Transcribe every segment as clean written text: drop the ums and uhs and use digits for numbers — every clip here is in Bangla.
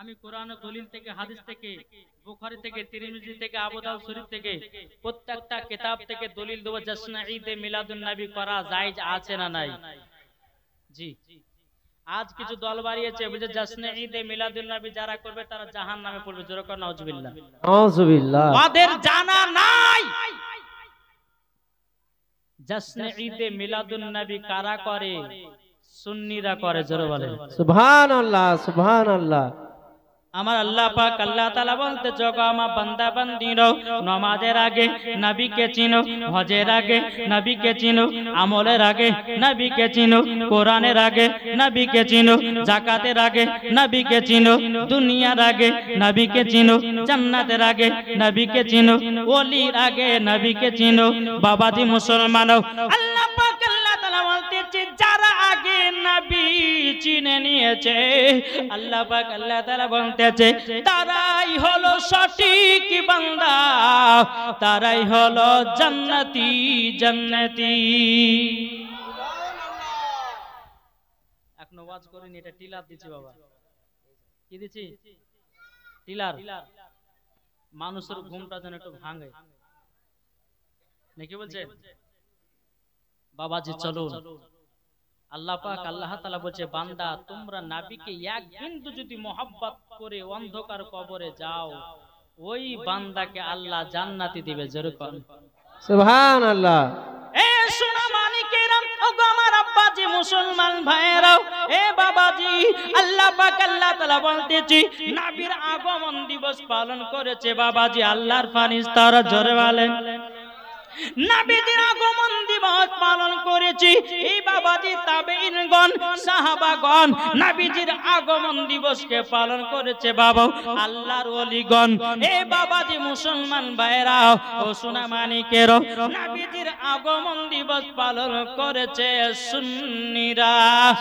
আমি কোরআন ও দলিল থেকে, হাদিস থেকে, বুখারী থেকে, তিরমিজি থেকে, আবু দাউদ শরীফ থেকে প্রত্যেকটা কিতাব থেকে দলিল দেব জশ্ন ঈদে মিলাদুন নবী করা জায়েজ আছে না নাই। জি, আজ কিছু দল বাড়িয়েছে বুঝে জশ্ন ঈদে মিলাদুন নবী যারা করবে তারা জাহান্নামে পড়বে। জোরে করে নাউজুবিল্লাহ। নাউজুবিল্লাহ। ওদের জানা নাই জশ্ন ঈদে মিলাদুন নবী কারা করে, সুন্নিরা করে। জোরে বলেন সুবহানাল্লাহ, সুবহানাল্লাহ। আমার আল্লাহ পাক আল্লাহ তাআলা বলতে, জগো আমার বান্দা বান্দিরো, নামাজের আগে নবীকে চিনো, হজের আগে নবীকে চিনো, আমলের আগে নবীকে চিনো, কোরআনের আগে নবীকে চিনো, যাকাতের আগে নবীকে চিনো, দুনিয়ার আগে নবীকে চিনো, জান্নাতের আগে নবীকে চিনো, ওলির আগে নবীকে চিনো। বাবাজি মুসলমানও, আল্লাহ পাক আল্লাহ তাআলা বলতেছে যারা আগে নবী চিনে নিয়েছে, আল্লাহ পাক আল্লাহ তাআলা বলতেছে তারাই হলো সঠিক বান্দা, তারাই হলো জান্নাতি জান্নাতি। এখন ওয়াজ করিনি, এটা টিলার দিছি বাবা। কি দিছি? টিলার। মানুষের ঘুমটা যেন একটু ভাঙে নাকি বলছে বাবাজি। চলো, আল্লাহ পাক আল্লাহ তাআলা বলছে বান্দা তোমরা নবীকে এক বিন্দু যদি মহব্বত করে অন্ধকার কবরে যাও, ওই বান্দাকে আল্লাহ জান্নাতি দিবে। জোরে কর সুবহানাল্লাহ। এ সোনা মানিকেরা, ওগো আমার আব্বাজি মুসলমান ভাইরাও, এ বাবাজি, আল্লাহ পাক আল্লাহ তাআলা বলতেছি নবীর আগমন দিবস পালন করেছে বাবাজি আল্লাহর ফারিস্তারা। জোরে বলেন নবীর আগমন দিবস পালন করেছি এই বাবাজি তাবেঈনগণ, সাহাবাগণ নবীজির আগমন দিবসকে পালন করেছে বাবা আল্লাহর ওলিগণ। এ বাবাজি মুসলমান ভাইরা ও সোনা মানিকেরও, নবীজির আগমন দিবস পালন করেছে সুন্নিরা।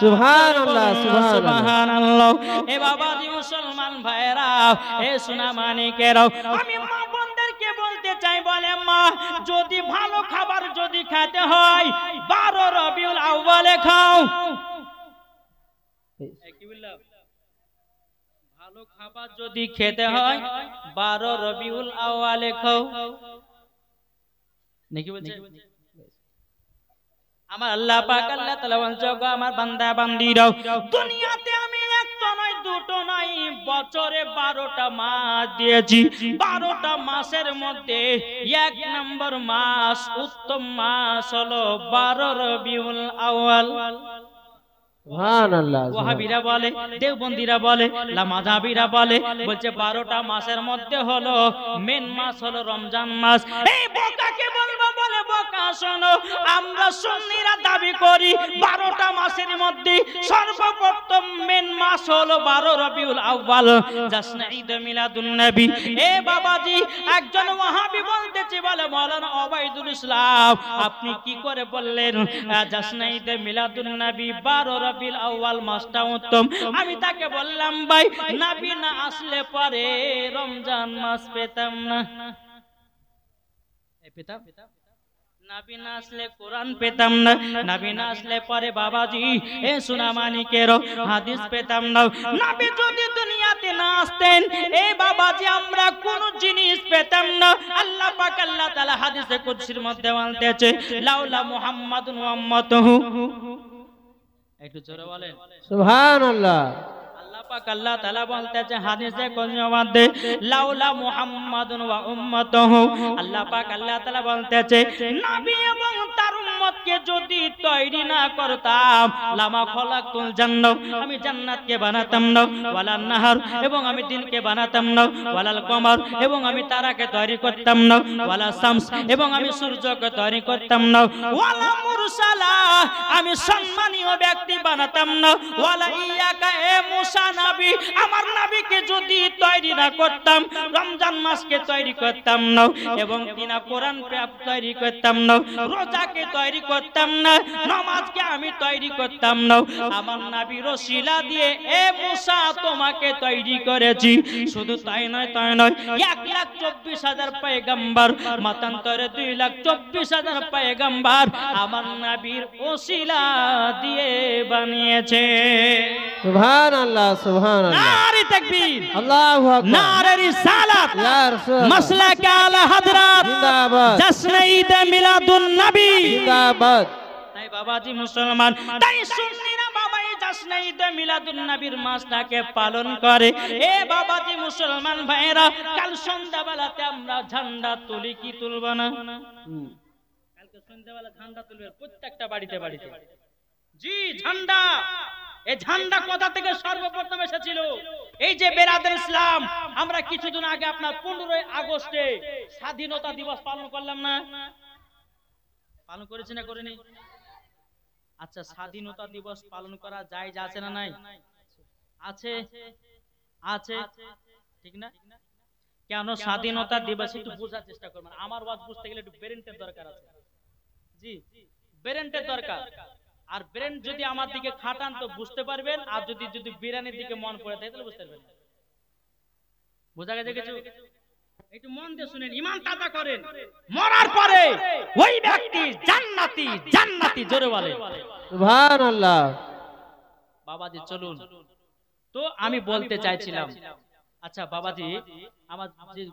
সুবহানাল্লাহ, সুবহানাল্লাহ। এ বাবাজি মুসলমান ভাইরা, এ সোনা মানিকেরও, আমি মা বোনদেরকে বলতে চাই, বলে মা যদি ভালো খাবার যদি খেতে হয় 12 রবিউল আউয়ালে খাও। কি বললাম? ভালো খাবার যদি খেতে হয় 12 রবিউল আউয়ালে খাও নাকি বলছে? আমার আল্লাহ পাক আল্লাহ তাআলা বলছে আমার বান্দা বান্দিরাও, দুনিয়াতে আমি একটা নয় দুটো নয় বছরে 12টা মাস দিয়েছি। 12টা মাসের মধ্যে 1 নম্বর মাস, উত্তম মাস হলো 12 রবিউল আউয়াল। সুবহানাল্লাহ। ওয়াহাবিরা বলে, দেওবন্দিরা বলে, লামাযাবিরা বলে, বলছে 12টা মাসের মধ্যে হলো মেন মাস হলো রমজান মাস। এই বোকাকে বলবো, বলে বোকা শোনো, আমরা সুন্নিরা দাবি করি 12টা মাসের মধ্যে সর্বপ্রথম মেন মাস হলো 12 রবিউল আউয়াল, জশ্ন ঈদ মিলাদুন নবী। এ বাবাজি, একজন ওয়াহাবি বলতেছে, বলে মাওলানা ওবাইদুল ইসলাম আপনি কি করে বললেন জশ্ন ঈদ মিলাদুন নবী 12 রবিউল আউয়াল মাসটা উত্তম? আমি তাকে বললাম ভাই নবী না আসলে পরে রমজান মাস পেতাম না। পেতাম? নবী না আসলে কোরআন পেতাম না, নবী না আসলে পরে বাবাজি এ সোনা মানিকেরও হাদিস পেতাম না। নবী যদি দুনিয়াতে না আসতেন এ বাবাজি আমরা কোন জিনিস পেতাম না। আল্লাহ পাক আল্লাহ তাআলা হাদিসে কুদসির মধ্যে বলতেছে লাউলা মুহাম্মাদুন ওয়া উম্মাতুহু। একটু জোরে বলেন সুবহানাল্লাহ। আল্লাহ পাক আল্লাহ তাআলা বলতেছে হাদিসে কুদসির মধ্যে লাউলা মুহাম্মাদুন ওয়া উম্মাতুহু। আল্লাহ পাক আল্লাহ তাআলা বলতেছে নবী এবং তার উম্মতকে যদি তৈরি না করতাম লামা খলাকতুল জান্নাহ, আমি জান্নাতকে বানাতাম না, ওয়ালান নাহার এবং আমি দিনকে বানাতাম না, ওয়ালাল কমর এবং আমি তারাকে তৈরি করতাম না, ওয়ালা শামস এবং আমি সূর্যকে তৈরি করতাম না, ওয়ালা মুরসালা আমি সম্মানীয় ব্যক্তি বানাতাম না, ওয়ালা ইয়াকা এ মুসা নবী আমার নবীকে যদি তৈরি না করতাম রমজান মাসকে তৈরি করতাম না এবং কিনা কোরআন তৈরি করতাম না, রোজাকে তৈরি করতাম না, নামাজকে আমি তৈরি করতাম না, আমার নবীর ওসিলা দিয়ে এ মুসা তোমাকে তৈরি করেছি। শুধু তাই নয় 1,24,000 পয়গম্বর, মতান্তরে 2,24,000 পয়গম্বর আমার নবীর ওসিলা দিয়ে বানিয়েছে। সুবহানাল্লাহ সুবহানাল্লাহ। নারে তাকবীর, আল্লাহু আকবার, নারে রিসালাত, ইয়া রাসূলুল্লাহ, মাসলাক আলা হযরত, জিন্দাবাদ, জশ্ন ঈদ মিলাদুন নবী জিন্দাবাদ। তাই বাবাজি মুসলমান, তাই সুন্নিরা বাবা এই জশ্ন ঈদ মিলাদুন নবীর মাসটাকে পালন করে। এ বাবাজি মুসলমান ভাইরা, কাল সন্ধ্যাবেলাতে আমরা ঝান্ডা তুলি কি তুলব না? কালকে সন্ধ্যাবেলা ঝান্ডা তুলবে প্রত্যেকটা বাড়িতে বাড়িতে। জি, ঝান্ডা। এই ঝান্ডা কোথা থেকে সর্বপ্রথম এসেছিল? এই যে বেরাদার ইসলাম, আমরা কিছুদিন আগে আপনার 15 আগস্টে স্বাধীনতা দিবস পালন করলাম না? পালন করেছি না করিনি? আচ্ছা, স্বাধীনতা দিবস পালন করা যায় আছে না নাই? আছে, আছে, ঠিক না? কেন স্বাধীনতা দিবস একটু বোঝার চেষ্টা করবেন। আমার ওয়াজ বুঝতে গেলে একটু ব্রেনটের দরকার আছে। জি, ব্রেনটের দরকার। আর ব্রেন যদি আমার দিকে খাটান তো বুঝতে পারবেন, আর যদি বিরানির দিকে মন পড়ে থাকে তাহলে বুঝতে পারবেন। বোঝা গেছে কিছু? একটু মন দিয়ে শুনেন, ঈমান তাজা করেন। মরার পরে ওই ব্যক্তি জান্নাতি, জান্নাতি জোরে বলে সুবহানাল্লাহ। বাবাজি চলুন তো, আমি বলতে চাইছিলাম, আচ্ছা বাবাজি, আমার যে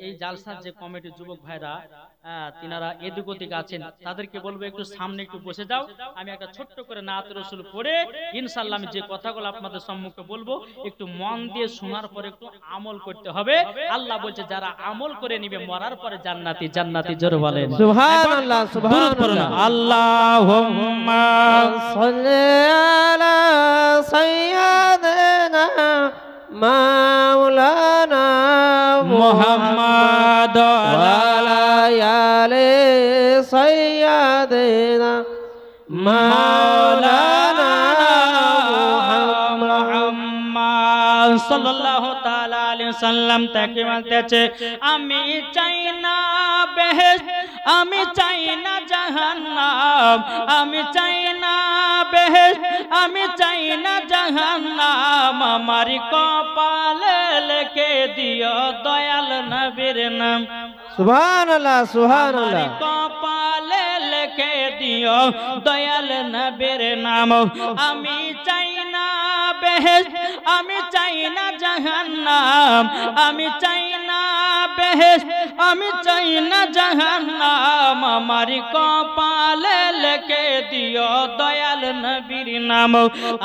এই জালসার যে কমিটির যুবক ভাইরা তিনারা এদিক ওদিক আছেন, তাদেরকে বলবো একটু সামনে একটু বসে যাও। আমি একটা ছোট্ট করে নাত রসুল পড়ে ইনশাআল্লাহ আমি যে কথাগুলো আপনাদের সম্মুখে বলবো একটু মন দিয়ে শোনার পরে একটু আমল করতে হবে। আল্লাহ বলছে যারা আমল করে নিবে মরার পরে জান্নাতি, জান্নাতি জোরে বলেন সুবহানাল্লাহ সুবহানাল্লাহ। আল্লাহুম্মা সাল্লি আলা সাইয়্যিদিনা মাওলানা মুহাম্মাদ ওয়া আলা আলি সাইয়্যিদিনা মাওলানা মুহাম্মদ সাল্লাল্লাহু তাআলা আলাইহি সাল্লাম তাকে বলতেছে, আমি চাই না বেহেশত, আমি চাই না জাহান্নাম, আমি চাই না বেহেশত, আমি চাই না জাহান্নাম, আমার কপালে লিখে দিও দয়াল নবীর নাম। সুবহানাল্লাহ সুবহানাল্লাহ। আমার কপালে লিখে দিও দয়াল নবীর নাম। আমি চাই না বেহেশত, আমি চাই না জাহান্নাম, আমি চাই না বেহেশত, আমি চাই না জাহান্নাম, আমার কপালে লিখে দিও দয়াল নবীর নাম।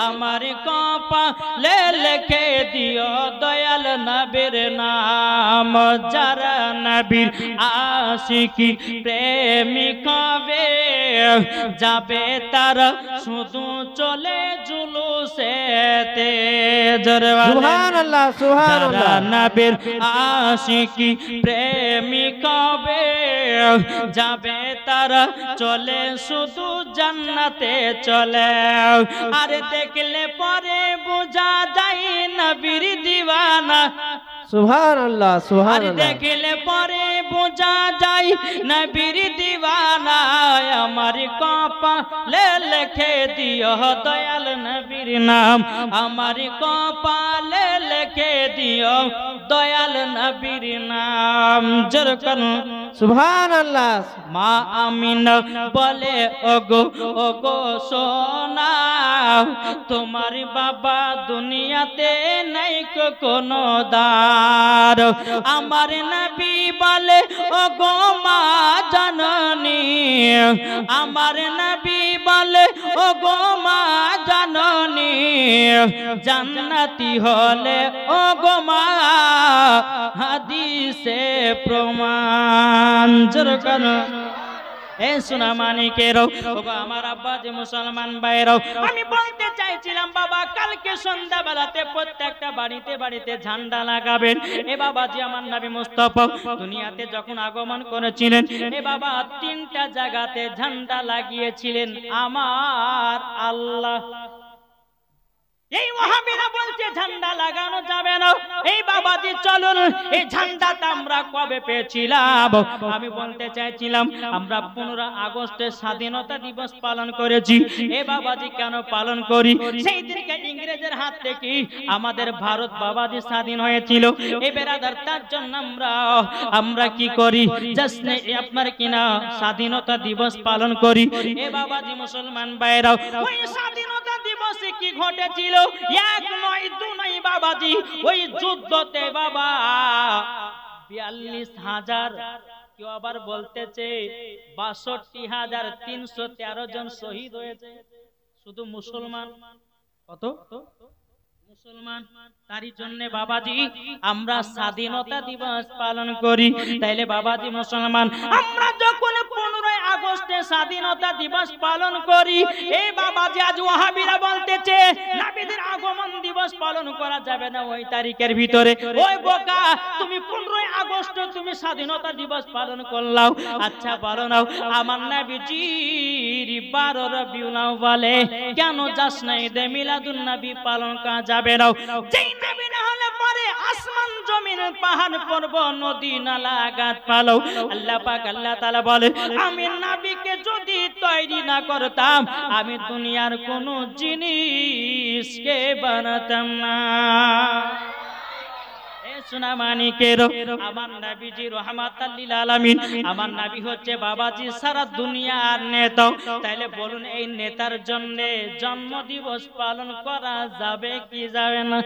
আমার কপালে লিখে দিও দয়াল নবীর নাম। যারা নবীর আশিকি প্রেমিক হবে, যাবে তারা শুধু চলে জুলুসেতে। সুবহানাল্লাহ সুবহানাল্লাহ। নবীর আশিকি প্রেমিক হবে, যাবে তারা চলে শুধু জান্নাতে চলে। আর দেখলে পরে বোঝা যায় নবীর দিওয়ানা। সুবহানাল্লাহ সুবহানাল্লাহ। দেখলে পরে বোঝা যায় নবীর দিওয়ানা। আমার কপালে লিখে দিও দয়াল নবীর নাম, আমার কপালে লিখে দিও দয়াল নবীর নাম। যেরকম সুবহানাল্লাহ। মা আমিনা বলে ওগো ওগো সোনা, তোমার বাবা দুনিয়াতে নাই কোনো দার। আমার নবী বলে ওগো মা জাননী, আমার নবী বলে ওগো মা জাননী, জান্নাতি হলে ওগো মা হাদিসে প্রমাণ। যেরকম এ সোনা মানিকেরও ওগো আমার আব্বা যে মুসলমান ভাইরাও, আমি বলতে চাইছিলাম বাবা কালকে সন্ধ্যাবেলাতে প্রত্যেকটা বাড়িতে বাড়িতে ঝান্ডা লাগাবেন। এ বাবা জি আমার নবী মুস্তাফা দুনিয়াতে যখন আগমন করেছিলেন, এ বাবা 3টা জায়গাতে ঝান্ডা লাগিয়েছিলেন আমার আল্লাহ। এই ওয়াহাবিরা বলছে ঝান্ডা লাগানো যাবে না। এই বাবাজি চলুন, এই ঝান্ডাটা আমরা কবে পেয়েছিলাম? আমি বলতে চাইছিলাম আমরা 15 আগস্টে স্বাধীনতা দিবস পালন করেছি। এই বাবাজি কেন পালন করি? সেই দিনকে ইংরেজের হাত থেকে আমাদের ভারত বাবাজি স্বাধীন হয়েছিল। এই বেরাদার তার জন্য আমরা কি করি? জাস্ট আপনার কিনা স্বাধীনতা দিবস পালন করি। এ বাবাজি মুসলমান ভাইরাও, ওই স্বাধীনতা দিবসে কি ঘটেছিল? এক নয় দু নয় বাবাজি, ওই যুদ্ধতে বাবা 42,000, কেউ আবার বলতেছে 62,313 জন শহীদ হয়েছে শুধু মুসলমান। কত মুসলমান? তারই জন্য বাবাজি আমরা স্বাধীনতা দিবস পালন করি। তাইলে বাবাজি মুসলমান, আমরা যখন 15 আগস্টে স্বাধীনতা দিবস পালন করি, এই বাবাজি আজ ওয়াহাবিরা বলতেছে নবীদের আগমন দিবস পালন করা যাবে না ওই তারিখের ভিতরে। ওই বোকা, তুমি 15 আগস্ট তুমি স্বাধীনতা দিবস পালন করলাও, আচ্ছা বলো নাও আমার নবীজির 12 রবিউল আউয়ালে কেন যাস না ঈদে মিলাদুন নবী পালন করা যাবে না? যেই নবী না হলে পরে আসমান জমিন পাহাড় পর্বত নদী নালা গাছ পালাও। আল্লাহ পাক আল্লাহ তাআলা বলে আমি নবীকে যদি তৈরি না করতাম আমি দুনিয়ার কোন জিনিসকে বানাতাম না। সোনা মানিকের আমার নবীজি রাহমাতাল লিল আলামিন, আমার নবী হচ্ছে বাবাজি সারা দুনিয়ার নেতা। তাইলে বলুন এই নেতার জন্য জন্ম দিবস পালন করা যাবে কি যাবে না?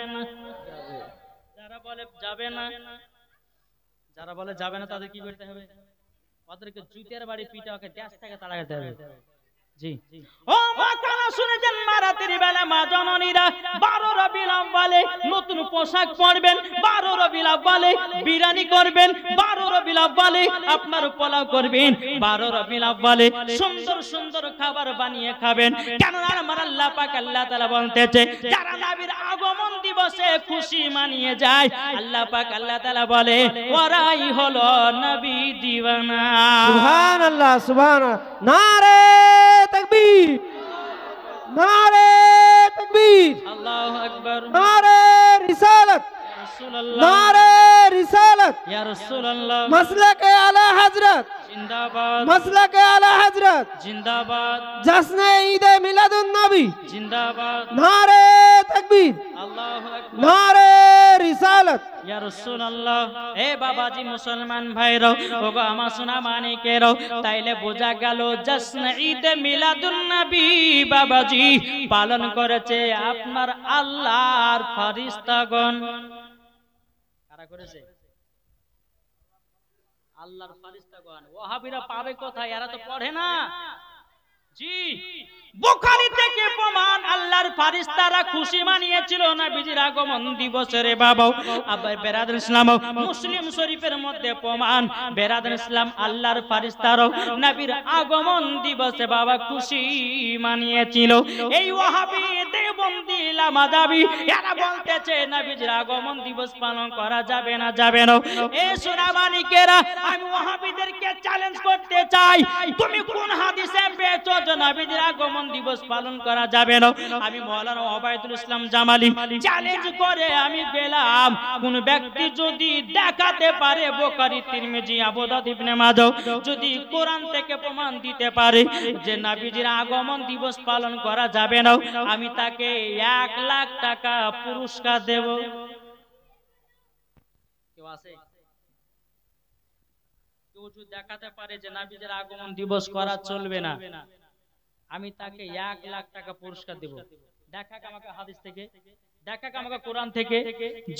যারা বলে যাবে না, যারা বলে যাবে না তাদের কি করতে হবে? ওদেরকে জুতের বাড়ি পিটাকে দেশ থেকে তাড়াতে হবে। জি ও মা কানা শুনেছেন মারাতের বেলা মা জননীরা 12 রবিউল আউয়ালে নতুন পোশাক পরবেন, 12 রবিউল আউয়ালে বিরিয়ানি করবেন, 12 রবিউল আউয়ালে আপনার পোলাও করবেন, 12 রবিউল আউয়ালে সুন্দর সুন্দর খাবার বানিয়ে খাবেন। কেন আমার আল্লাহ পাক আল্লাহ তাআলা বলতেছে যারা নবীর আগমন দিবসে খুশি মানিয়ে যায় আল্লাহ পাক আল্লাহ তাআলা বলে ওরাই হলো নবী দিওয়ানা। সুবহানাল্লাহ সুবহানাল্লাহ। নারে তাকবীর, নারে তাকবীর, আল্লাহু আকবার, নারে রিসালাত, নারে রিসালাত, ইয়া রাসূলুল্লাহ, মাসলাকে আলা হযরত জিন্দাবাদ, মাসলাকে আলা হযরত জিন্দাবাদ, জশ্নে ঈদে মিলাদুন নবী জিন্দাবাদ, নারে তাকবীর, আল্লাহু আকবার, নারে রিসালাত, ইয়া রাসূলুল্লাহ। এ বাবাজি মুসলমান ভাইরাও, ওগো আমার সোনা মানিকেরাও, তাইলে বোঝা গেল জশ্ন ঈদে মিলাদুন নবী বাবাজি পালন করেছে আপনার আল্লাহর ফেরেশতাগণ। কারা করেছে? আল্লাহর ফেরেশতাগণ। ওয়াহাবিরা পাবে কোথায়? এরা তো পড়ে না। জি বুখারী থেকে প্রমাণ আল্লাহর ফেরেশতারা খুশি মানিয়েছিল নবীজির আগমন দিবসে রে বাবা। আবার বেরাদার ইসলাম মুসলিম শরীফের মধ্যে প্রমাণ বেরাদার ইসলাম আল্লাহর ফেরেশতারা নবীর আগমন দিবসে বাবা খুশি মানিয়েছিল। এই ওয়াহাবি দেওবন্দি লামাদাবি এরা বলতেছে নবীজির আগমন দিবস পালন করা যাবে না, যাবে না। এ সোনা মানিকেরা, আমি ওয়াহাবিদেরকে চ্যালেঞ্জ করতে চাই তুমি কোন হাদিসে পেয়েছো যে নবীজির আগমন দিবস পালন করা যাবে না? আমি মাওলানা ওবায়দুল ইসলাম জামালি চ্যালেঞ্জ করে আমি গেলাম কোন ব্যক্তি যদি দেখাতে পারে বুখারী তিরমিজি আবু দাউদ ইবনে মাজাহ যদি কোরআন থেকে প্রমাণ দিতে পারে যে নবীজির আগমন দিবস পালন করা যাবে না, আমি তাকে 1 লাখ টাকা পুরস্কার দেব। কেউ আছে? কেউ যদি দেখাতে পারে যে নবীজির আগমন দিবস করা চলবে না, আমি তাকে 1 লাখ টাকা পুরস্কার দেব। দেখাক আমাকে হাদিস থেকে, দেখাক আমাকে কোরআন থেকে।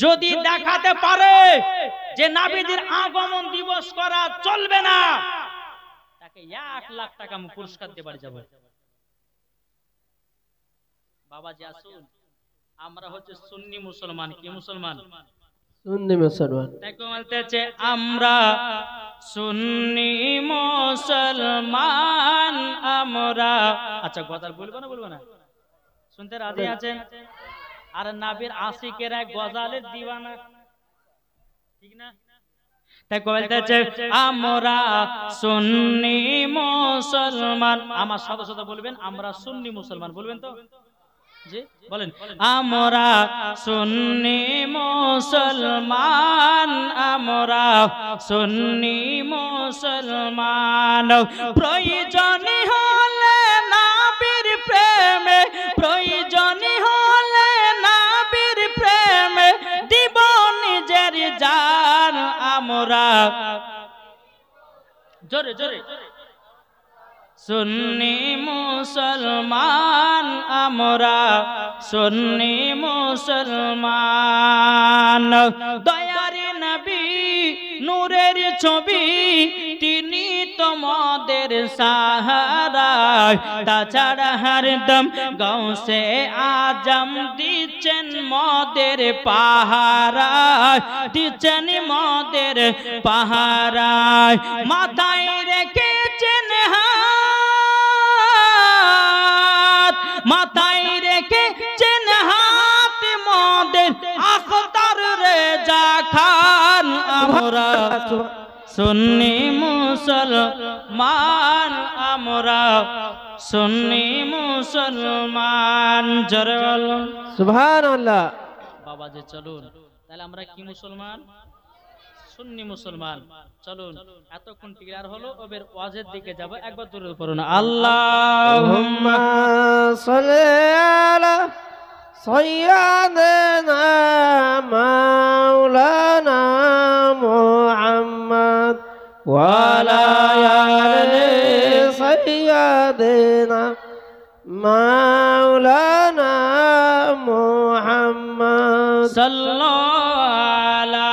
যদি দেখাতে পারে যে নবীজির আগমন দিবস করা চলবে না, তাকে 1 লাখ টাকা আমি পুরস্কার দেবার যাব। বাবাজি আসুন, আমরা হচ্ছে সুন্নি মুসলমান। কি মুসলমান? সুন্নি মুসলমান। দেখো বলতেছে আমরা সুন্নি মুসলমান আমরা। আচ্ছা গজল বলবো না? বলবো না? শুনতে রাজি আছেন? আর নবীর আশিকেরা গজলের দিওয়ানা, ঠিক না? তাই বলতেছে আমরা সুন্নি মুসলমান। আমার সাথে সাথে বলবেন আমরা সুন্নি মুসলমান, বলবেন তো? জি বলেন আমরা সুন্নি মুসলমান, আমরা সুন্নি মুসলমান, প্রয়োজন হলে নবীর প্রেমে, প্রয়োজন হলে নবীর প্রেমে দিব নিজের জান। আমরা জোরে জোরে সুন্নি মুসলমান, আমরা সুন্নি মুসলমান। দয়ার নবী নূরের ছবি, তিনি তোমাদের সাহারা, তাছাড়া হরদম গাউসে আজম দিচ্ছেন মদের পাহারা, দিচ্ছেন মদের পাহারা। মাথায় রেখেছেন হাত, মাথায় রেখেছেন হাত মদের আখতার রেজা খান। আমরা সুন্নি মুসলমান, আমরা সুন্নি মুসলমান। জোরে বলুন সুবহানাল্লাহ। বাবা যে চলুন, তাহলে আমরা কি মুসলমান? সুন্নি মুসলমান। চলুন এতক্ষণ ক্লিয়ার হলো, ওবের ওয়াজের দিকে যাব। একবার দূরে পড়ুন আল্লাহুম্মা সাল্লি আলা সাইয়্যিদিনা মাওলানা মুহাম্মদ ওয়া আলা আলি সাইয়্যিদিনা মাওলানা মুহাম্মদ সাল্লাল্লাহু আলা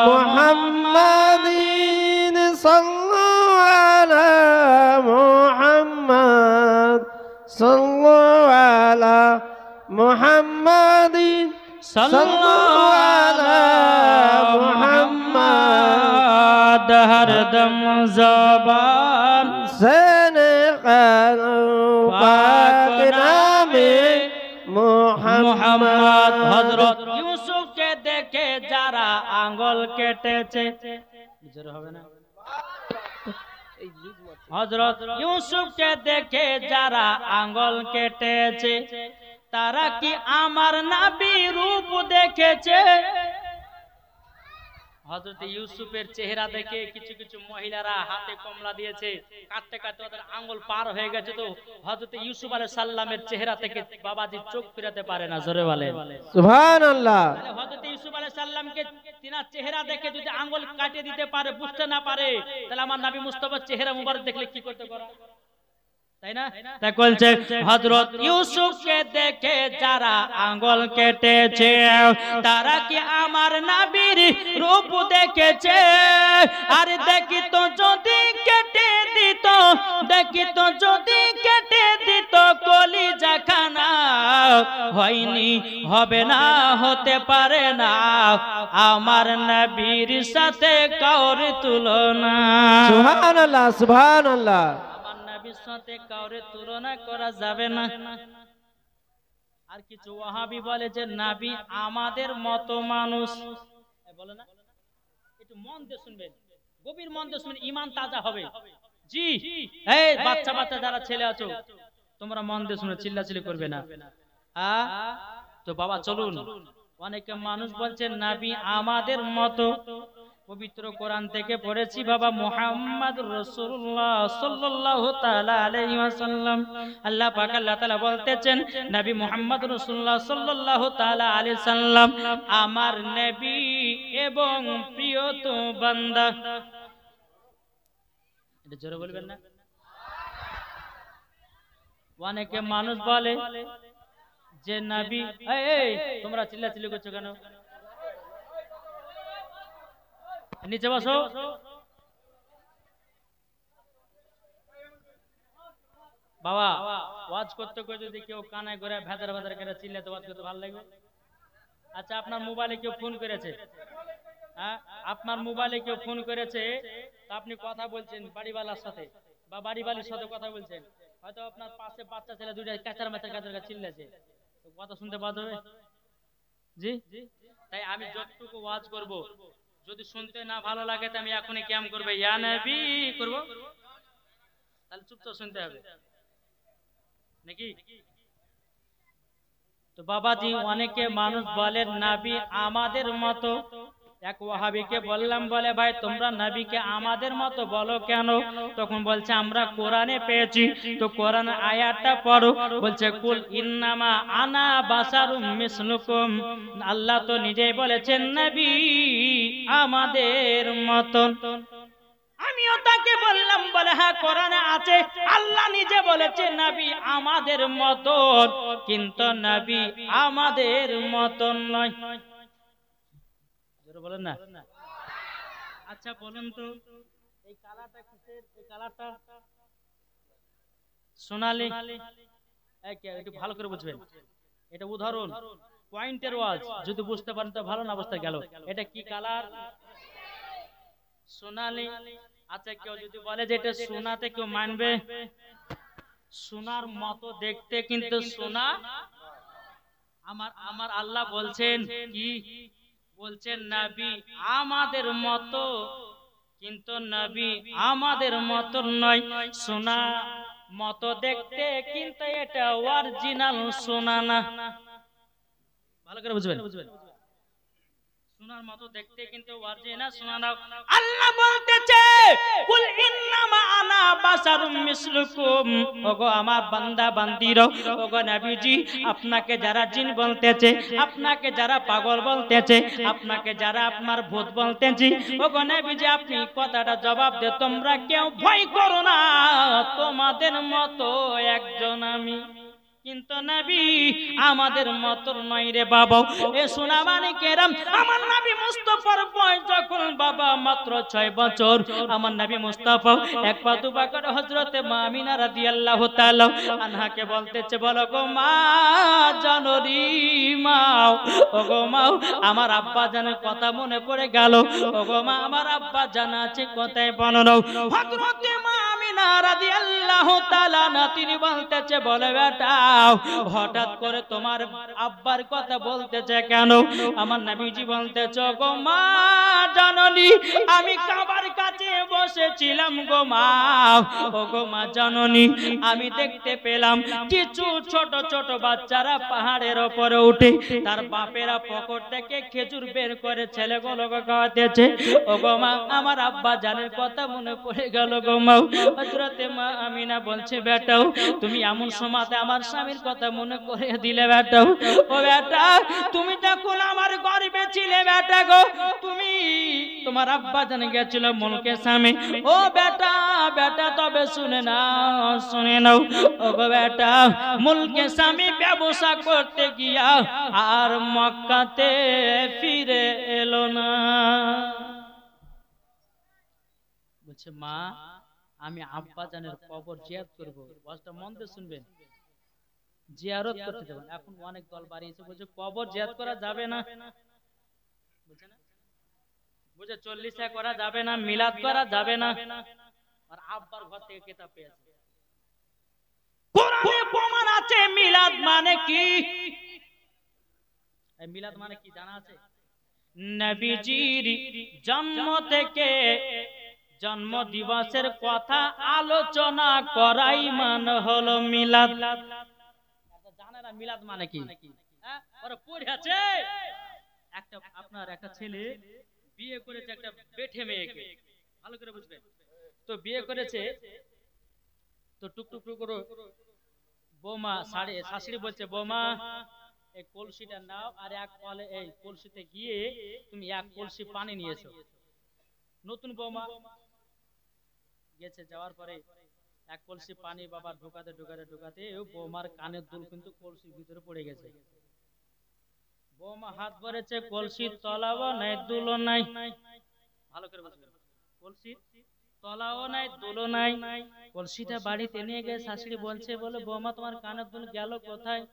মুহাম্মাদিন সাল্লাল্লাহু আলা মুহাম্মদ সাল্লাল্লাহু আলা মুহাম্মাদিন সাল্লাল্লাহু আলা মুহাম্মদ। হরদম জবান से निकलो पाक नामे মুহাম্মদ। मोहम्मद। হযরত ইউসুফকে দেখে যারা আঙ্গুল কেটেছে, জোরে হবে না? হযরত ইউসুফকে দেখে যারা আঙ্গুল কেটেছে, তারা কি আমার নবী রূপ দেখেছে? হযরত ইউসুফের চেহারা দেখে কিছু কিছু মহিলারা হাতে কমলা দিয়েছে, কাটতে কাটতে ওদের আঙ্গুল পার হয়ে গেছে, তো হযরত ইউসুফ আলাইহিস সালামের চেহারা থেকে বাবাজি চোখ ফিরাতে পারে না। জোরে বলেন সুবহানাল্লাহ। তাহলে হযরত ইউসুফ আলাইহিস সালামকে তিনার চেহারা দেখে যদি আঙ্গুল কাটিয়ে দিতে পারে, বুঝতে না পারে, তাহলে আমার নবী মুস্তাফার চেহারা মুবারক দেখলে কি করতে পারে? তাই না? তাই বলছে হযরত ইউসুফকে দেখে যারা আঙ্গুল কেটেছে, তারা কি আমার নবীর রূপ দেখেছে? আর দেখি তো যদি কেটে দিত, দেখি তো যদি কেটে দিত কলিজা খানা, হয়নি, হবে না, হতে পারে না আমার নবীর সাথে কাউর তুলনা। সুবহানাল্লাহ সুবহানাল্লাহ। সাথে কাউরে তুলনা করা যাবে না। আর কিছু ওয়াহাবি বলে যে নবী আমাদের মতো মানুষ, বলে না? একটু মন দিয়ে শুনবেন, গভীর মন দিয়ে শুনবেন, ঈমান তাজা হবে। জি, এই বাচ্চা বাচ্চা যারা ছেলে আছো, তোমরা মন দিয়ে শুনে চিল্লাচিল্লি করবে না। তো বাবা চলুন, অনেকে মানুষ বলছে নবী আমাদের মতো। পবিত্র কোরআন থেকে পড়েছি বাবা, মুহাম্মদ রাসূলুল্লাহ সাল্লাল্লাহু তাআলা আলাইহি ওয়াসাল্লাম, আল্লাহ পাক আল্লাহ তাআলা বলতেছেন নবী মুহাম্মদ রাসূলুল্লাহ সাল্লাল্লাহু তাআলা আলাইহি সাল্লাম আমার নবী এবং প্রিয়তম বান্দা। এটা জোরে বলবেন না? অনেকে মানুষ বলে যে নবী, এই তোমরা চিল্লাচিল্লি করছো কেন? নিচে বসো। বাবা ওয়াজ করতে করতে যদি কেউ কানায় ঘুরে ভেদার ভেদার করে চিল্লাতে ওয়াজ করতে ভালো লাগবে? আচ্ছা, আপনার মোবাইলে কেউ ফোন করেছে, হ্যাঁ আপনার মোবাইলে কেউ ফোন করেছে, তা আপনি কথা বলছেন বাড়িওয়ালার সাথে বা বাড়িওয়ালির সাথে কথা বলছেন, হয়তো আপনার পাশে বাচ্চা ছেলে দুইটা কাচার মাচার কাচার চিল্লাছে, কথা শুনতে বাধ্য হবে। জি, তাই আমি যতটুকু ওয়াজ করব, যদি শুনতে না ভালো লাগে তো আমি এখনই ক্যাম করবে ইয়া নবী করব, তাহলে চুপচাপ শুনতে হবে নাকি? তো বাবাজি অনেকে মানুষ বলে নবী আমাদের মতো। এক ওয়াহাবিকে বললাম, বলে ভাই তোমরা নবীকে আমাদের মতো বলো কেন? তখন বলছে আমরা কোরআনে পেয়েছি। তো কোরআন আয়াতটা পড়ো। বলছে কুল ইন্নামা আনা বাশারুম মিসলুকুম, আল্লাহ তো নিজেই বলেছেন নবী আমাদের মতন। আমিও তাকে বললাম, বলে হ্যাঁ কোরআনে আছে, আল্লাহ নিজে বলেছে নবী আমাদের মতন, কিন্তু নবী আমাদের মতন নয়। বলেন না। আচ্ছা বলুন তো এই কালারটা কিসের? এই কালারটা সোনালী। একটু ভালো করে বুঝবেন, এটা উদাহরণ পয়েন্টের ওয়াজ, যদি বুঝতে পারেন তো ভালো, না বুঝতে গেল। এটা কি কালার? সোনালী। আচ্ছা কেউ যদি বলে যে এটা সোনাতে, কেউ মানবে? সোনার মতো দেখতে কিন্তু সোনা। আমার আল্লাহ বলছেন কি? বলছেন নবী আমাদের মতো, কিন্তু নবী আমাদের মতো নয়। সোনা মতো দেখতে, কিন্তু এটা অরিজিনাল সোনা না। ভালো করে বুঝবেন। সোনার মতো দেখতে কিন্তু অরিজিনাল সোনা না। আল্লাহ বলতেছে কুল ইন্নামা আনা বাশারুম মিসলুকুম, ওগো আমার বান্দা বান্দিরা, ওগো নবীজি আপনাকে যারা জিন বলতেছে, আপনাকে যারা পাগল বলতেছে, আপনাকে যারা আপনার ভূত বলতেছে, ওগো নবীজি আপনি কথাটা জবাব দে, তোমরা কেউ ভয় করো না, তোমাদের মতো একজন আমি, কিন্তু নবী আমাদের মতো নয় রে বাবা। এ সোনা মানিকেরাম, আমার নবী মুস্তাফার বয়স যখন বাবা মাত্র 6 বছর, আমার নবী মুস্তাফা এক পা দুপা করে হযরতে মা আমিনা রাদিয়াল্লাহু তাআলা আনহাকে বলতেছে, বলো গো মা জানরি মাও, ও গো মাও আমার আব্বা জানের কথা মনে পড়ে গেল, ও গো মা আমার আব্বা জানা আছে কোথায় বলো না। হযরতে মা আমিনা রাদিয়াল্লাহু তাআলা না তিনি বলতেছে, বলে বেটা হঠাৎ করে তোমার আব্বার কথা বলতেছে কেন? আমার নবীজি বলতেছে, গো মা জাননি আমি কাবার কাছে বসেছিলাম গো মা, ও গো মা জাননি আমি দেখতে পেলাম কিছু ছোট ছোট বাচ্চারা পাহাড়ের উপরে উঠে তার বাপেরা পকেট থেকে খেজুর বের করে ছেলেগুলোকে খাওয়াতেছে। ও গো মা আমার আব্বা জানের কথা মনে পড়ে গেল গো মা। হযরতে মা আমিনা বলছে, বেটাও তুমি এমন সময়তে আমার স্বামীর কথা মনে করে দিলে বেটাও। ও বেটা তুমি তখন আমার গর্বে ছিলে বেটা গো, তুমি তোমার আব্বা জানে গেছিল মুলকে স্বামী। ও বেটা বেটা তবে শুনে নাও, শুনে নাও, ও গো বেটা মুলকে স্বামী ব্যবসা করতে গিয়া আর মক্কাতে ফিরে এলো না। বলছে মা আমি আব্বা জানের কবর জিয়ারত করব, ওয়াজটা মন দিয়ে শুনবেন, জিয়ারত করতে যাবেন। এখন অনেক দল বাড়িয়েছে বলছে কবর জিয়ারত করা যাবে না, বুঝছে না, বুঝে 40 করা যাবে না, মিলাদ করা যাবে না। আর আব্বার ঘর থেকে কিতাব পেয়েছে, কোরআনে প্রমাণ আছে মিলাদ মানে কি। এই মিলাদ মানে কি জানা আছে? নবীজির জন্ম থেকে জন্ম দিবসের কথা আলোচনা করাই মানে হলো মিলাদ। জানে না মিলাদ মানে কি? ওরা পড়ে আছে। একটা আপনার একটা ছেলে বিয়ে করেছে একটা বেঠে মেয়েকে, ভালো করে বুঝবেন। তো বিয়ে করেছে, তো টুকটুক করে বৌমা শাশুড়ি বলছে, বৌমা এই কলসিটা নাও আর এক কলে এই কলসিতে গিয়ে তুমি এক কলসি পানি নিয়ে এসো। নতুন বৌমা গেছে, যাওয়ার পরে এক কলসি পানি বাবা ঢোকাতে ঢোকাতে ঢোকাতে বৌমার কানের দুল কিন্তু কলসির ভিতরে পড়ে গেছে। বৌমা হাত ভরেছে, কলসির তলাও নাই দুলও নাই, ভালো করে বুঝবেন, কলসির তলাও নাই দুলও নাই। কলসিটা বাড়িতে নিয়ে গিয়ে শাশুড়ি বলছে, বলে বৌমা তোমার কানের দুল গেল কোথায়?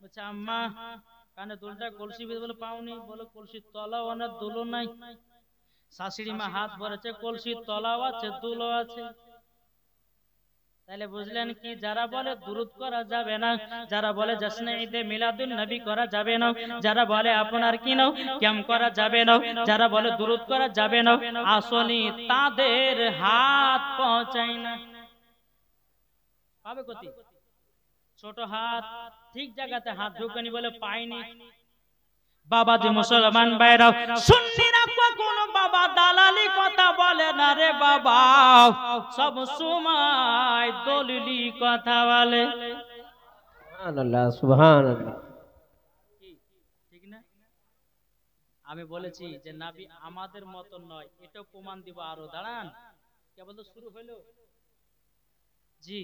বলছে আম্মা কানের দুলটা কলসির ভিতরে বলে পাওনি, বলে কলসির তলাও না দুলও নাই। শাশুড়ি মা হাত ভরেছে, কলসির তলাও আছে দুলও আছে। তাহলে বুঝলেন কি, যারা বলে দুরূদ করা যাবে না, যারা বলে জশ্নে ঈদে মিলাদুন নবী করা যাবে না, যারা বলে আপনার কি নাও ক্যাম করা যাবে না, যারা বলে দুরূদ করা যাবে না, আসলে তাদের হাত পৌঁছায় না। পাবে কতি ছোট হাত ঠিক জায়গাতে হাত ঢুকেনি বলে পাইনি। বাবা যে মুসলমান ভাইরা সুন্নিরা কখনো বাবা দালালি কথা বলে না রে বাবা, সব সময় দলিলি কথা বলে। সুবহানাল্লাহ সুবহানাল্লাহ। ঠিক না? আমি বলেছি যে নবী আমাদের মত নয়, এটাও প্রমাণ দিব আরো। দাঁড়ান, কেবল তো শুরু হলো। জি,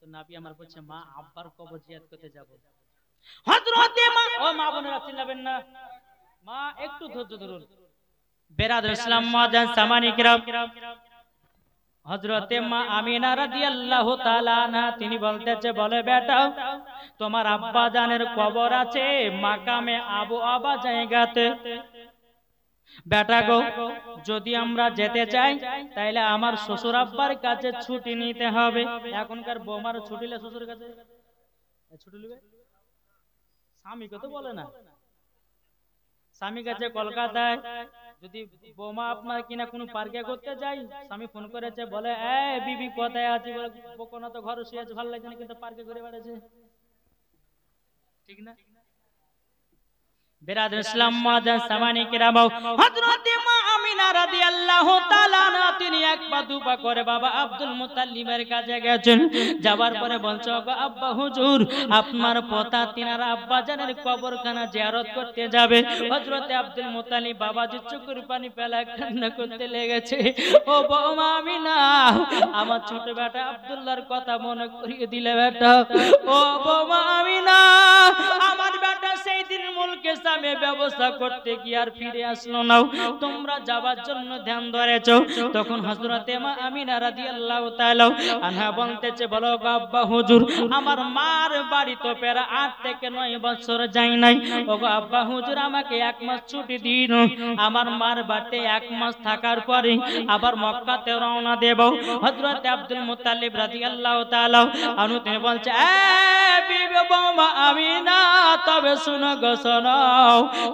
তো নবী আমার বলছে মা আব্বার কবর জিয়ারত করতে যাব। হযরতে মা, ও মা বোনেরা চিল্লাবেন না, মা একটু ধৈর্য ধরুন। বেরাদর ইসলাম মুআজ্জান সামানি কিরাম, হযরতে মা আমিনা রাদিয়াল্লাহু তাআলা আনহা তিনি বলতেছে, বলে বেটা তোমার আব্বা জানের কবর আছে মাকামে আবু আবা জায়গাতে। বেটা গো, যদি আমরা যেতে চাই তাইলে আমার শ্বশুর আব্বার কাছে ছুটি নিতে হবে। এখনকার বৌমার ছুটিলে শ্বশুর কাছে ছুটি নেবে, স্বামীকে তো বলে না। স্বামী কাছে কলকাতায় যদি বৌমা আপনার কিনা কোনো পার্কে করতে যাই, স্বামী ফোন করেছে, বলে এ বিবি কোথায় আছি, বলে বকনা তো ঘরে শুয়ে আছে, ভালো লাগছে না, কিন্তু পার্কে ঘুরে বেড়াচ্ছে। ঠিক না? বেরাদর ইসলাম মুআজ্জান সামানি কিরাম, হযরতে মা আমিনা রাদিয়াল্লাহু তাআলা আনহা তিনি এক পা দুপা করে বাবা আব্দুল মুত্তালিবের কাছে গেছেন। যাবার পরে বলছে, ওগো আব্বা হুজুর, আপনার পোতা তিনারা আব্বা জানের কবরখানা জিয়ারত করতে যাবে। হযরতে আব্দুল মুত্তালিব বাবাজি চোখের পানি ফেলা কান্না করতে লেগেছে। ও বৌমা আমিনা, আমার ছোট বেটা আব্দুল্লাহর কথা মনে করিয়ে দিলে বেটা। ও বৌমা আমিনা, আমার বেটা সেই দিন মুলকে সামে ব্যবস্থা করতে গিয়ে আর ফিরে আসলো না, তোমরা যাবার জন্য ধ্যান ধরেছো। তখন হযরতে মা আমিনা রাদিয়াল্লাহু তাআলা আনহা বলতেছে, বলো গো আব্বা হুজুর, আমার মার বাড়ি তো প্রায় 8 থেকে 9 বছর যাই নাই। ওগো আব্বা হুজুর, আমাকে 1 মাস ছুটি দিন, আমার মার বাড়িতে 1 মাস থাকার পরে আবার মক্কাতে রওনা দেব। হযরতে আব্দুল মুত্তালিব রাদিয়াল্লাহু তাআলা আনহু তিনি বলছে, এ বিবি বৌমা আমিনা, তবে শুনো গো শোনো,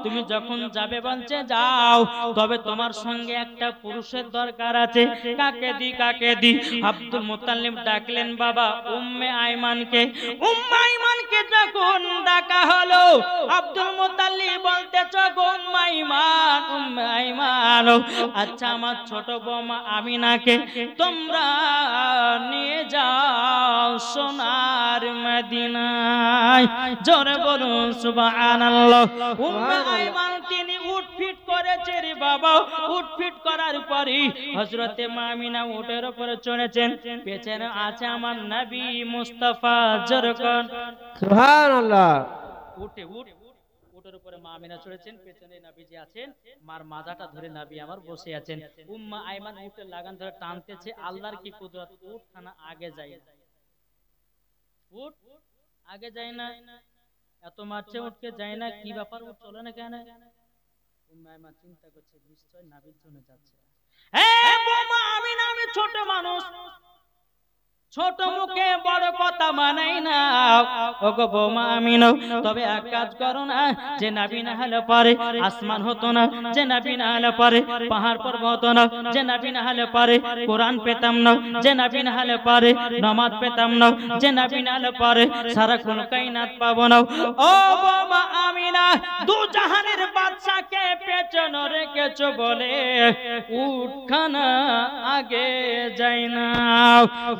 তুমি যখন যাবে বলছে যাও, তবে তোমার সঙ্গে একটা পুরুষের দরকার আছে। কাকে দি কাকে দি? আব্দুল মুত্তালিব ডাকলেন বাবা উম্মে আইমানকে। উম্মে আইমানকে যখন ডাকা হলো, আব্দুল মুত্তালিব বলতেছে, গো উম্মে আইমান, উম্মে আইমান, আচ্ছা আমার ছোট বৌমা আমিনাকে তোমরা নিয়ে যাও সোনার মদিনায়। জোরে বলুন সুবহানাল্লাহ। উম্মে আইমান তিনি উঠফিট করেছে রে বাবা। উঠফিট করার পরে হযরতে মা আমিনা উটের উপরে চড়েছেন, পেছনে আছে আমার নবী মুস্তাফা। জোরে কোন সুবহানাল্লাহ। উটের উপরে মা আমিনা চড়েছেন, পেছনে নবীজি আছেন, মার মাজাটা ধরে নবী আমার বসে আছেন। উম্মে আইমান উটের লাগান ধরে টানতেছে। আল্লাহর কি কুদরত, উটখানা আগে যায়, উট আগে যায় না, এত মারছে উঠকে যায় না, কি ব্যাপার, উঠ চলে না কেন? উম্মে আইমান চিন্তা করছে, নিশ্চয় নবীর জন্য যাচ্ছে। আমি ছোট মানুষ, ছোট মুখে বড় কথা মানাই না। ওগো বৌমা আমিনা, তবে এক কাজ করো না, যে নবী না হলে পারে আসমান হতো না, যে নবী না হলে পারে পাহাড় পর্বত হতো না, যে নবী না হলে পারে কোরআন পেতাম না, যে নবী না হলে পারে নামাজ পেতাম না, যে নবী না হলে পারে সারা কুল কায়নাত পাবো না। ও বৌমা আমিনা, দু জাহানের বাদশাকে পেছনে রেখেছো বলে উটখানা আগে যায় না।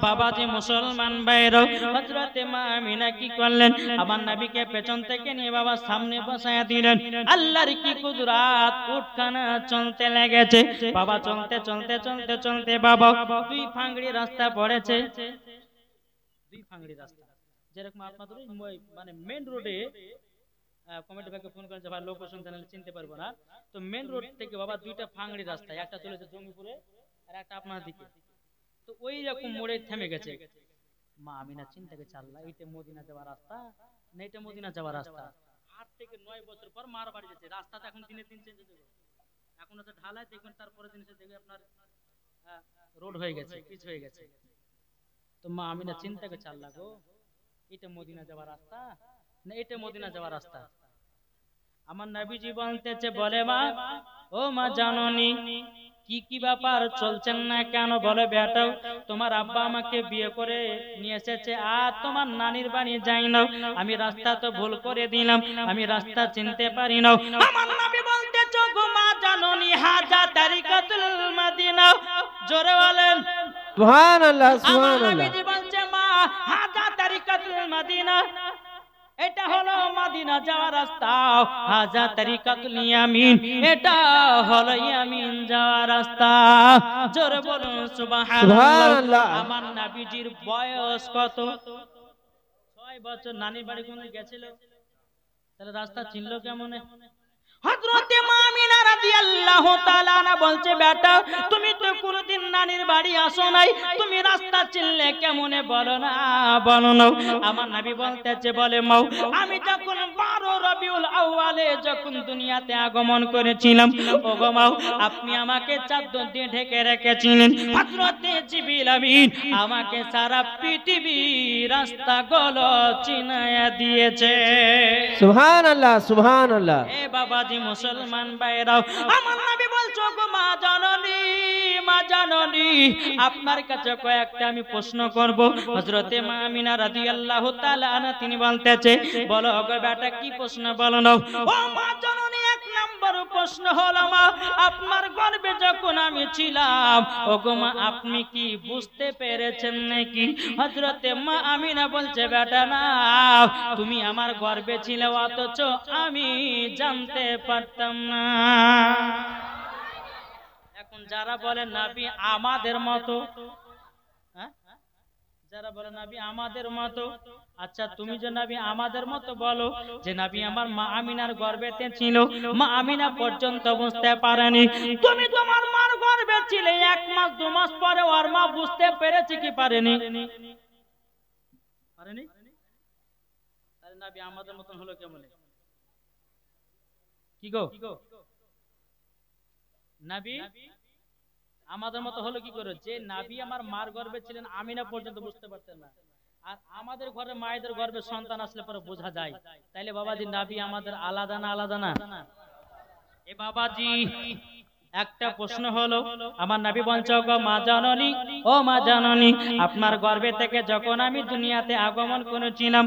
বাবাজি মুসলমান ভাইরা, হযরতে মা আমিনা কি করলেন, আমার নবীকে পেছন থেকে নিয়ে বাবা সামনে বসায়া দিলেন। আল্লাহর কি কুদরত, উটখানা চলতে লেগেছে বাবা। চলতে চলতে চলতে চলতে বাবা 2 ফাংড়ি রাস্তা পড়েছে। 2 ফাংড়ি রাস্তা, যেরকম আপনাদের মানে মেন রোডে কমেন্ট ব্যাকে ফোন করেন যে ভাই লোকেশন জানালে চিনতে পারবো না, তো মেন রোড থেকে বাবা 2টা ফাংড়ি রাস্তা, একটা চলেছে জমিপুরে আর একটা আপনার দিকে। তো ওই রকম মোড়ে থেমে গেছে। মা আমিনা চিন্তা করে চাল্লা, এইটা মদিনা যাওয়ার রাস্তা না, এটা মদিনা যাওয়ার রাস্তা। 8 থেকে 9 বছর পর মার বাড়ি যাচ্ছে। রাস্তাটা এখন দিনে দিন চেঞ্জ হয়ে যাবে, এখন হচ্ছে ঢালাই, দেখবেন তারপরে দিন দেখবে আপনার রোড হয়ে গেছে, পিচ হয়ে গেছে। তো মা আমিনা চিন্তা করে চাল্লা, গো এটা মদিনা যাওয়ার রাস্তা না, এটা মদিনা যাওয়ার রাস্তা। আমার নবীজি বলতেছে, বলে মা, ও মা জাননি কি কি ব্যাপার চলছেন না কেন? বলে বেটাও তোমার আব্বা আমাকে বিয়ে করে নিয়ে এসেছে আর তোমার নানির বাড়ি যাই না, আমি রাস্তা তো ভুল করে দিলাম, আমি রাস্তা চিনতে পারি না। আমার নবী বলতে গো মা জাননি হাজা তারিকাতুল মদিনা, জোরে বলেন সুবহানাল্লাহ আমার সুবহানাল্লাহ। নবীজি বলছে মা হাজা তারিকাতুল মদিনা, এটা হলো মদিনা যাওয়ার রাস্তা। হাজা তারিকাতুল ইয়ামিন, এটা হলো ইয়ামিন যাওয়ার রাস্তা। জোরে বলুন সুবহানাল্লাহ। আমার নবীজির বয়স কত? 6 বছর। নানির বাড়ি কোন গেছিল? তাহলে রাস্তা চিনলো কেমন? হযরতে মা আমিনা রাদিয়াল্লাহু তাআলা আনহা বলছে বেটা তুমি তো কোনদিন নানির বাড়ি আসো নাই, তুমি রাস্তা চিনলে কেমনে? বলো না বলো না। আমার নবী বলতেছে বলে মাও আমি যখন 12 রবিউল আউয়ালে যখন দুনিয়াতে আগমন করেছিলাম, ওগো মাও আপনি আমাকে চাদর দিয়ে ঢেকে রেখেছিলেন। হযরতে জিবরিল আমিন আমাকে সারা পৃথিবী রাস্তাগুলো চিনায়া দিয়েছে। সুবহানাল্লাহ সুবহানাল্লাহ। এ বাবাজি মুসলমান ভাইরাও, আমার নবী বলছো গো মা জাননী, মা জাননী আপনার কাছে কয়েকটা আমি প্রশ্ন করব। হযরতে মা আমিনা রাদিয়াল্লাহু তাআলা আনহা তিনি বলতেছে বলো গো বেটা কি প্রশ্ন বলো না। ও মা জাননী, 1 নম্বর প্রশ্ন হলো মা আপনার গর্ভে যখন আমি ছিলাম, ও গো মা আপনি কি বুঝতে পেরেছেন নাকি? হযরতে মা আমিনা বলছে বেটা না, তুমি আমার গর্ভে ছিলে অথচ আমি জানতে পারতাম না। এখন যারা বলে নবী আমাদের মতো, যারা বলে নবী আমাদের মতো, আচ্ছা তুমি যে নবী আমাদের মতো বলো যে নবী আমার মা আমিনার গর্ভেতে ছিল, মা আমিনা পর্যন্ত বুঝতে পারেনি, তুমি তোমার মার গর্ভে ছিলে 1 মাস 2 মাস পরে ওর মা বুঝতে পেরেছে কি পারেনি? পারেনি? তাহলে নবী আমাদের মতন হলো কেমন? কি গো নবী আমাদের মতো হলো কি করে? যে নবী আমার মার গর্ভে ছিলেন আমিনা পর্যন্ত বুঝতে পারতেন না, আর আমাদের ঘরে মায়েদের গর্ভে সন্তান আসলে পরে বোঝা যায়। তাইলে বাবাজি নবী আমাদের আলাদা না আলাদা না? এ বাবাজি একটা প্রশ্ন হলো, আমার নবী বলছে গো মা জাননী, ও মা জাননী আপনার গর্ভে থেকে যখন আমি দুনিয়াতে আগমন করেছিলাম